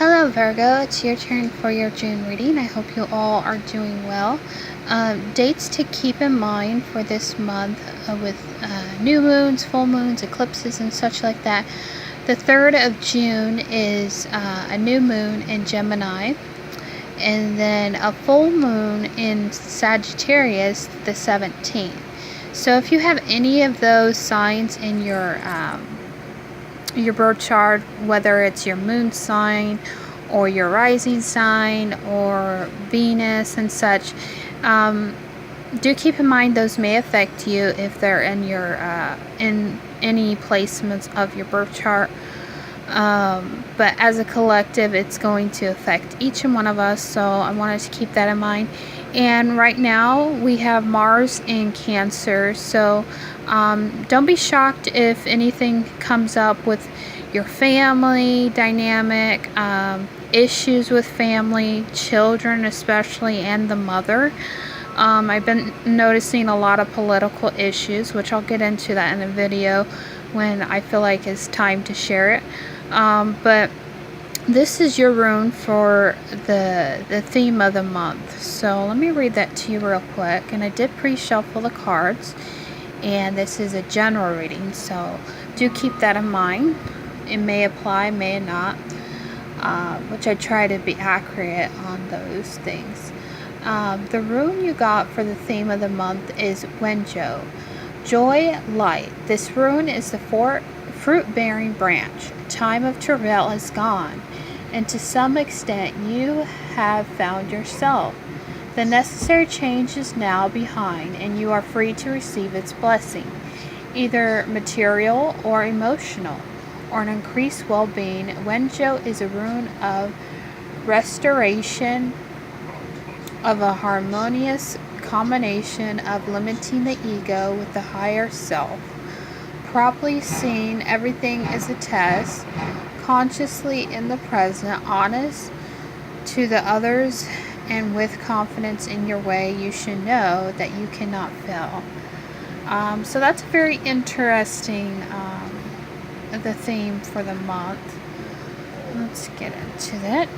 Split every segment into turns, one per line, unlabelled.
Hello Virgo, it's your turn for your June reading. I hope you all are doing well. Dates to keep in mind for this month with new moons, full moons, eclipses, and such like that. The 3rd of June is a new moon in Gemini, and then a full moon in Sagittarius, the 17th. So if you have any of those signs in your birth chart, whether it's your moon sign or your rising sign or Venus and such, do keep in mind those may affect you if they're in your in any placements of your birth chart. But as a collective, it's going to affect each and one of us, so I wanted to keep that in mind. And right now we have Mars in Cancer, so don't be shocked if anything comes up with your family dynamic, issues with family, children especially, and the mother. I've been noticing a lot of political issues, which I'll get into that in a video when I feel like it's time to share it. But this is your rune for the theme of the month. So let me read that to you real quick. And I did pre-shuffle the cards. And this is a general reading. So do keep that in mind. It may apply, may not. Which I try to be accurate on those things. The rune you got for the theme of the month is Wenjo. Joy, light. This rune is the fruit-bearing branch. Time of travail is gone, and to some extent you have found yourself. The necessary change is now behind, and you are free to receive its blessing, either material or emotional, or an increased well-being. Wenjo is a rune of restoration, of a harmonious combination of limiting the ego with the higher self. Properly seen, everything is a test, consciously in the present, honest to the others, and with confidence in your way, you should know that you cannot fail. So that's very interesting, the theme for the month. Let's get into that.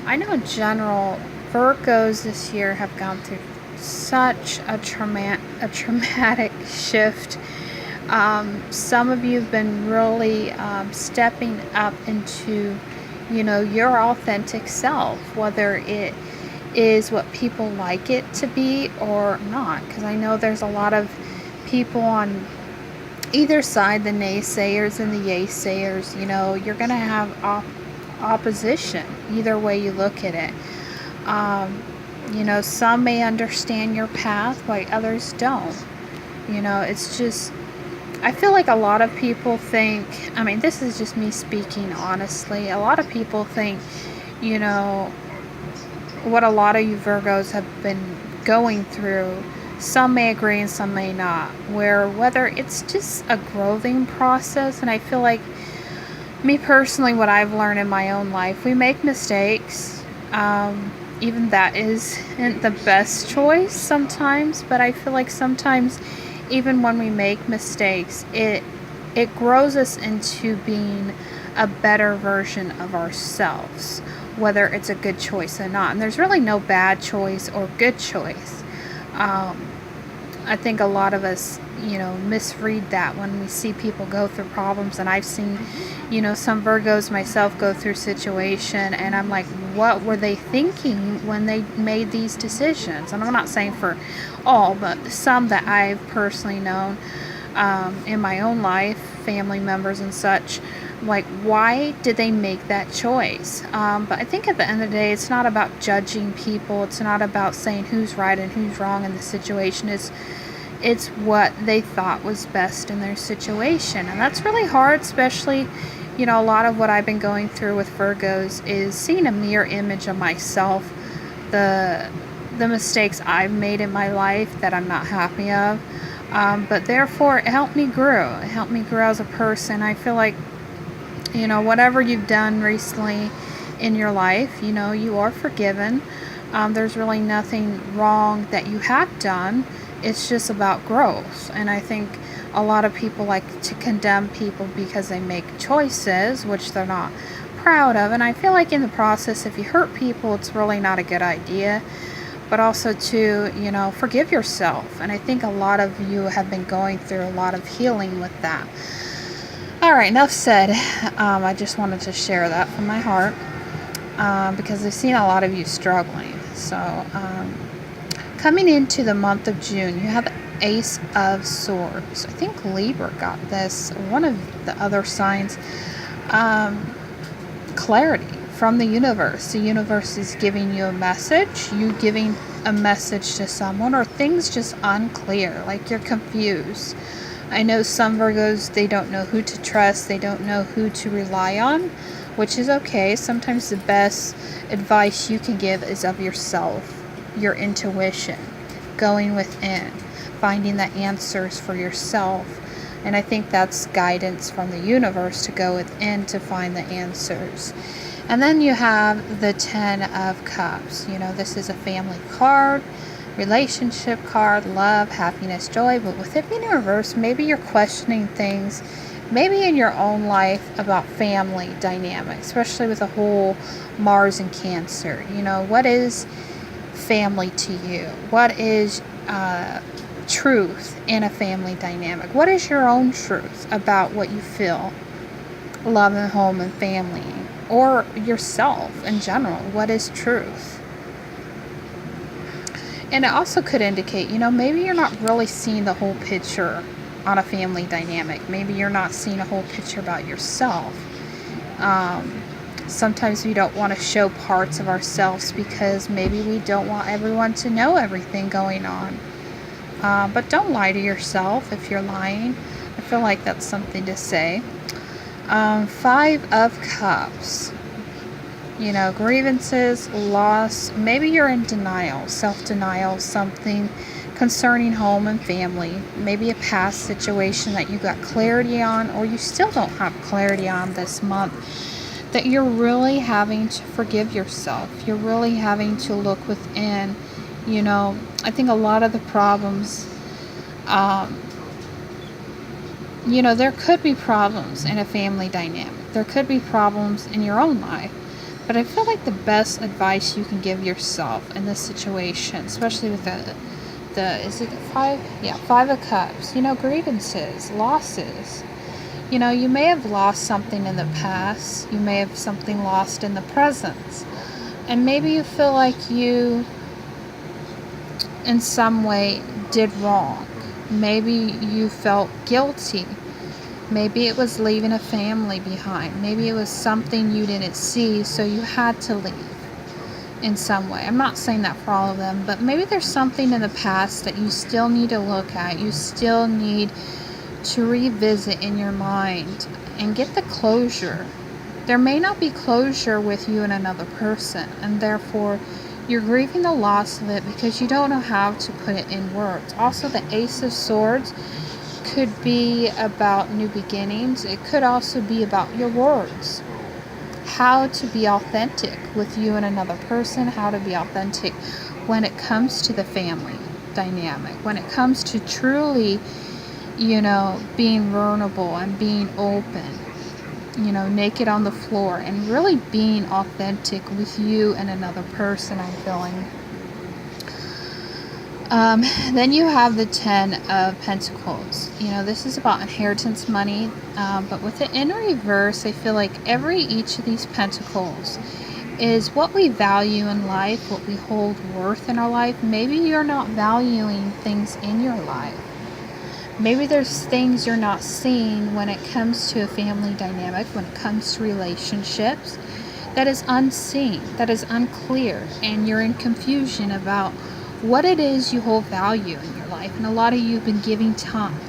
I know in general, Virgos this year have gone through such a traumatic shift. Some of you have been really stepping up into, your authentic self, whether it is what people like it to be or not. Because I know there's a lot of people on either side, the naysayers and the yay-sayers. You're going to have opposition either way you look at it. Some may understand your path while others don't. It's just, I feel like a lot of people think, this is just me speaking honestly, a lot of people think, what a lot of you Virgos have been going through, some may agree and some may not, whether it's just a growing process. And I feel like, me personally, what I've learned in my own life, we make mistakes. Even that isn't the best choice sometimes, but I feel like sometimes even when we make mistakes, it grows us into being a better version of ourselves, whether it's a good choice or not. And there's really no bad choice or good choice. I think a lot of us, misread that when we see people go through problems. And I've seen, some Virgos, myself, go through situation, and I'm like, what were they thinking when they made these decisions? And I'm not saying for all, but some that I've personally known in my own life, family members and such, like, why did they make that choice? But I think at the end of the day, it's not about judging people. It's not about saying who's right and who's wrong in the situation. It's what they thought was best in their situation. And that's really hard, especially, a lot of what I've been going through with Virgos is seeing a mirror image of myself, the mistakes I've made in my life that I'm not happy of. But therefore, it helped me grow. It helped me grow as a person. I feel like, whatever you've done recently in your life, you are forgiven. There's really nothing wrong that you have done. It's just about growth. And I think A lot of people like to condemn people because they make choices which they're not proud of, and I feel like in the process, if you hurt people, it's really not a good idea. But also to, forgive yourself. And I think a lot of you have been going through a lot of healing with that. All right, enough said. I just wanted to share that from my heart, because I've seen a lot of you struggling. So coming into the month of June, you have the Ace of Swords. I think Libra got this. One of the other signs. Clarity from the universe. The universe is giving you a message. You giving a message to someone, or things just unclear, like you're confused. I know some Virgos, they don't know who to trust. They don't know who to rely on, which is okay. Sometimes the best advice you can give is of yourself, your intuition, going within, finding the answers for yourself. And I think that's guidance from the universe to go within to find the answers. And then you have the 10 of Cups. This is a family card, relationship card, love, happiness, joy. But with it being in reverse, maybe you're questioning things, maybe in your own life, about family dynamics, especially with the whole Mars and Cancer. What is family to you? What is truth in a family dynamic? What is your own truth about what you feel, love and home and family, or yourself in general? What is truth? And it also could indicate, maybe you're not really seeing the whole picture on a family dynamic. Maybe you're not seeing a whole picture about yourself. Sometimes we don't want to show parts of ourselves because maybe we don't want everyone to know everything going on. But don't lie to yourself if you're lying. I feel like that's something to say. 5 of Cups. Grievances, loss. Maybe you're in denial, self-denial, something concerning home and family. Maybe a past situation that you got clarity on, or you still don't have clarity on this month, that you're really having to forgive yourself. You're really having to look within. I think a lot of the problems, there could be problems in a family dynamic. There could be problems in your own life. But I feel like the best advice you can give yourself in this situation, especially with is it 5? Yeah, 5 of Cups. Grievances, losses. You may have lost something in the past. You may have something lost in the present. And maybe you feel like you, in some way, did wrong. Maybe you felt guilty. Maybe it was leaving a family behind. Maybe it was something you didn't see, so you had to leave in some way. I'm not saying that for all of them, but maybe there's something in the past that you still need to look at. You still need to revisit in your mind and get the closure. There may not be closure with you and another person, and therefore you're grieving the loss of it because you don't know how to put it in words. Also, the Ace of Swords could be about new beginnings. It could also be about your words. How to be authentic with you and another person. How to be authentic when it comes to the family dynamic. When it comes to truly, being vulnerable and being open. Naked on the floor and really being authentic with you and another person, I'm feeling. Then you have the 10 of Pentacles. This is about inheritance money, but with it in reverse, I feel like each of these Pentacles is what we value in life, what we hold worth in our life. Maybe you're not valuing things in your life. Maybe there's things you're not seeing when it comes to a family dynamic, when it comes to relationships, that is unseen, that is unclear, and you're in confusion about what it is you hold value in your life. And a lot of you have been giving time.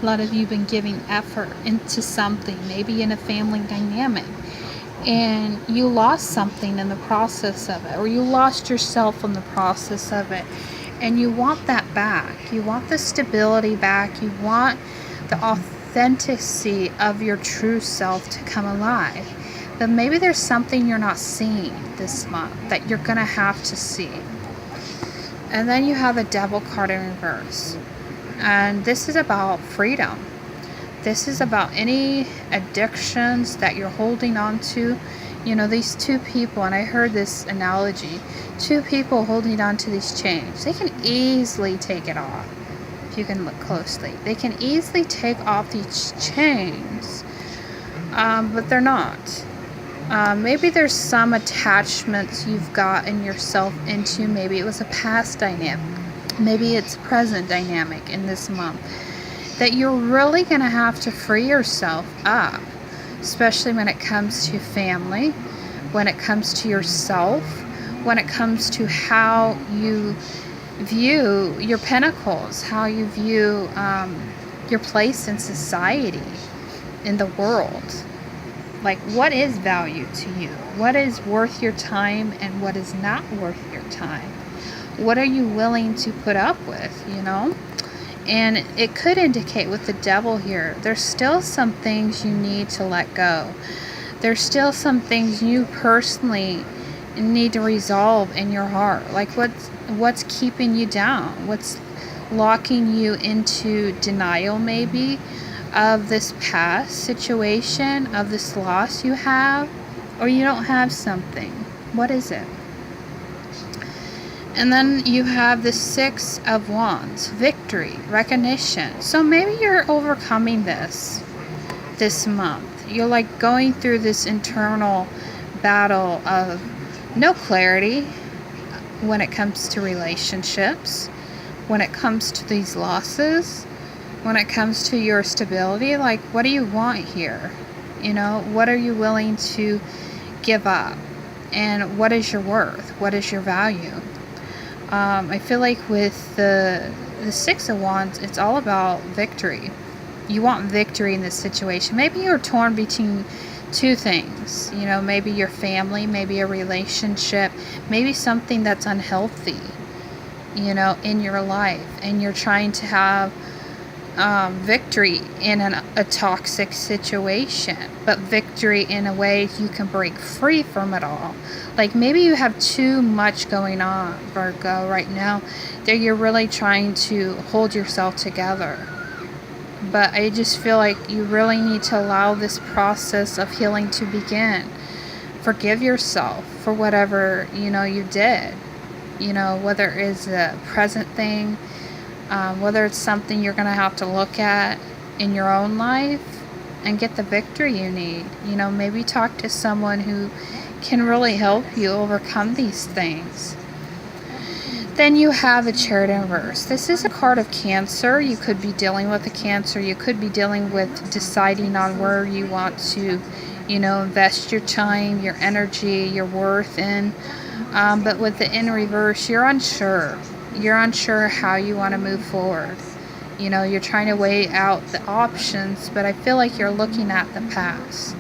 A lot of you have been giving effort into something, maybe in a family dynamic. And you lost something in the process of it, or you lost yourself in the process of it. And you want that back. You want the stability back. You want the authenticity of your true self to come alive. But maybe there's something you're not seeing this month that you're going to have to see. And then you have the Devil card in reverse. And this is about freedom. This is about any addictions that you're holding on to. You know, these two people, and I heard this analogy, two people holding on to these chains, they can easily take it off. If you can look closely, they can easily take off these chains, but they're not. Maybe there's some attachments you've gotten yourself into. Maybe it was a past dynamic. Maybe it's a present dynamic in this month that you're really going to have to free yourself up, especially when it comes to family, when it comes to yourself, when it comes to how you view your pinnacles, how you view your place in society, in the world. Like, what is value to you? What is worth your time and what is not worth your time? What are you willing to put up with, you know? And it could indicate with the devil here, there's still some things you need to let go. There's still some things you personally need to resolve in your heart. Like what's keeping you down? What's locking you into denial maybe of this past situation, of this loss you have, or you don't have something. What is it? And then you have the Six of Wands, victory, recognition. So maybe you're overcoming this month. You're like going through this internal battle of no clarity when it comes to relationships, when it comes to these losses, when it comes to your stability. Like, what do you want here? You know, what are you willing to give up? And what is your worth? What is your value? I feel like with the Six of Wands, it's all about victory. You want victory in this situation. Maybe you're torn between two things. You know, maybe your family, maybe a relationship, maybe something that's unhealthy, you know, in your life. And you're trying to have victory in a toxic situation, but victory in a way you can break free from it all. Like maybe you have too much going on, Virgo, right now, that you're really trying to hold yourself together. But I just feel like you really need to allow this process of healing to begin. Forgive yourself for whatever, you know, you did. You know, whether it's a present thing, whether it's something you're going to have to look at in your own life and get the victory you need. You know, maybe talk to someone who can really help you overcome these things. Then you have the Chariot in reverse. This is a card of Cancer. You could be dealing with a Cancer. You could be dealing with deciding on where you want to, you know, invest your time, your energy, your worth in. But with the in reverse, you're unsure. You're unsure how you want to move forward. You know, you're trying to weigh out the options, but I feel like you're looking at the past.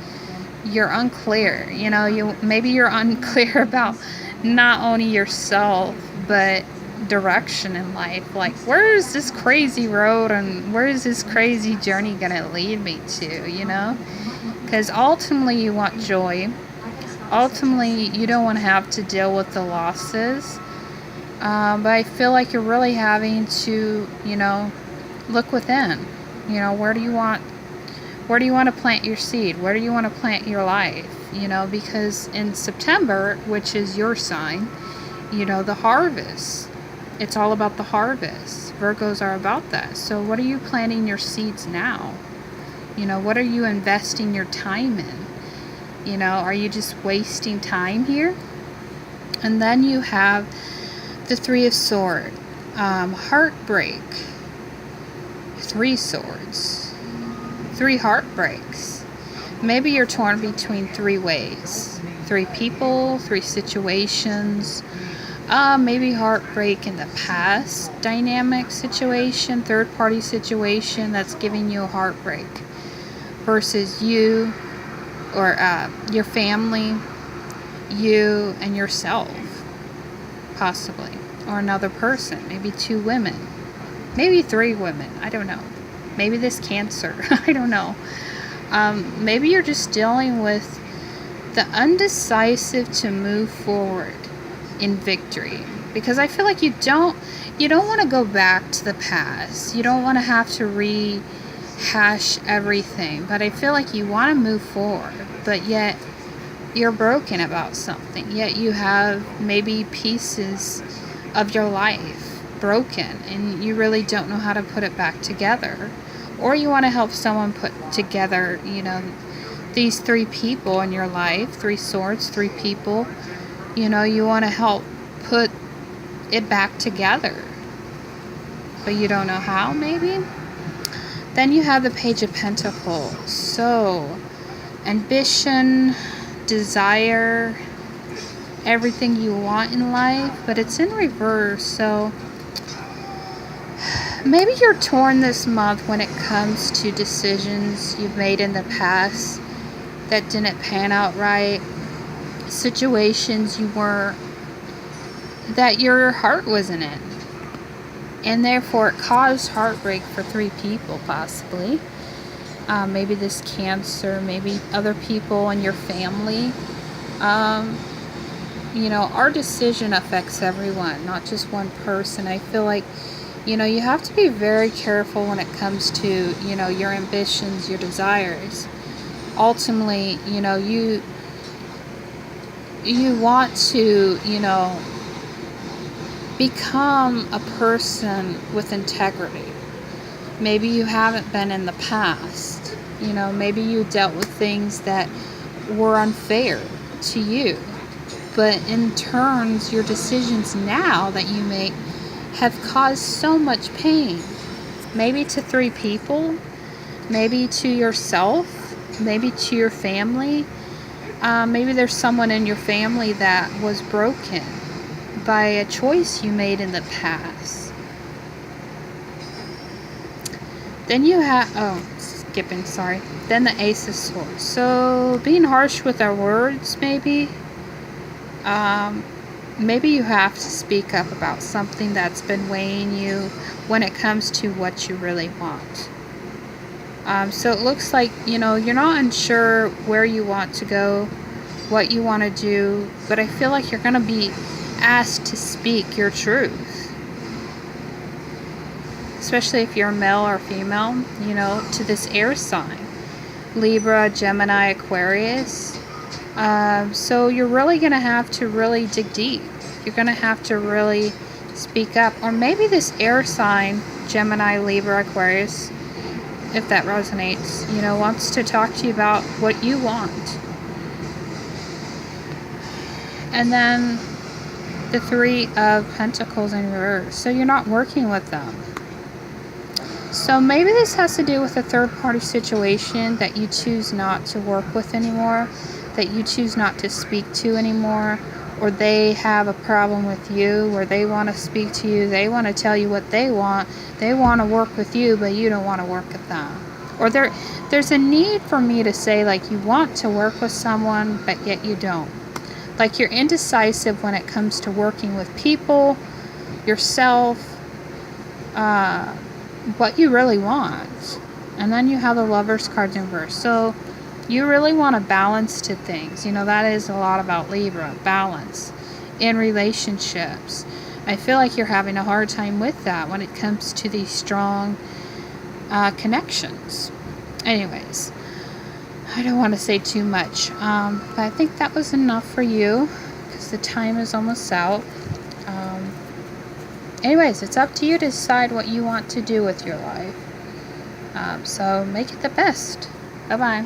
You're unclear. You know, maybe you're unclear about not only yourself, but direction in life. Like, where is this crazy road and where is this crazy journey going to lead me to, you know? Because ultimately you want joy. Ultimately, you don't want to have to deal with the losses. But I feel like you're really having to, you know, look within. You know, where do you want to plant your seed? Where do you want to plant your life? You know, because in September, which is your sign, you know, the harvest. It's all about the harvest. Virgos are about that. So what are you planting your seeds now? You know, what are you investing your time in? You know, are you just wasting time here? And then you have the Three of Swords, heartbreak, 3 swords, 3 heartbreaks. Maybe you're torn between 3 ways, 3 people, 3 situations. Maybe heartbreak in the past dynamic situation, third party situation that's giving you a heartbreak versus you or your family, you and yourself. Possibly, or another person, maybe 2 women, maybe 3 women, I don't know, maybe this Cancer, I don't know. Maybe you're just dealing with the undecisive to move forward in victory, because I feel like you don't want to go back to the past. You don't want to have to hash everything, but I feel like you want to move forward, but yet you're broken about something. Yet you have maybe pieces of your life broken and you really don't know how to put it back together. Or you want to help someone put together, these three people in your life, three swords, three people. You want to help put it back together, but you don't know how, maybe. Then you have the Page of Pentacles. So, ambition, desire, everything you want in life, but it's in reverse. So, maybe you're torn this month when it comes to decisions you've made in the past that didn't pan out right, situations that your heart wasn't in. And therefore, it caused heartbreak for three people, possibly. Maybe this Cancer, maybe other people in your family. Our decision affects everyone, not just one person. I feel like, you have to be very careful when it comes to, your ambitions, your desires. Ultimately, you want to, become a person with integrity. Maybe you haven't been in the past. Maybe you dealt with things that were unfair to you. But in turns, your decisions now that you make have caused so much pain. Maybe to three people, maybe to yourself, maybe to your family. Maybe there's someone in your family that was broken by a choice you made in the past. Then you have, sorry. Then the Ace of Swords. So being harsh with our words, maybe. Maybe you have to speak up about something that's been weighing you when it comes to what you really want. So it looks like, you're not unsure where you want to go, what you want to do, but I feel like you're going to be asked to speak your truth. Especially if you're male or female, to this air sign. Libra, Gemini, Aquarius. So you're really going to have to really dig deep. You're going to have to really speak up. Or maybe this air sign, Gemini, Libra, Aquarius, if that resonates, wants to talk to you about what you want. And then the Three of Pentacles in reverse. So you're not working with them. So maybe this has to do with a third-party situation that you choose not to work with anymore, that you choose not to speak to anymore, or they have a problem with you, or they want to speak to you, they want to tell you what they want to work with you, but you don't want to work with them. Or there's a need for me to say, like, you want to work with someone, but yet you don't. Like, you're indecisive when it comes to working with people, yourself, what you really want. And then you have the Lovers card in reverse. So you really want a balance to things. That is a lot about Libra, balance in relationships. I feel like you're having a hard time with that when it comes to these strong connections. Anyways, I don't want to say too much, but I think that was enough for you because the time is almost out. Anyways, it's up to you to decide what you want to do with your life. So make it the best. Bye-bye.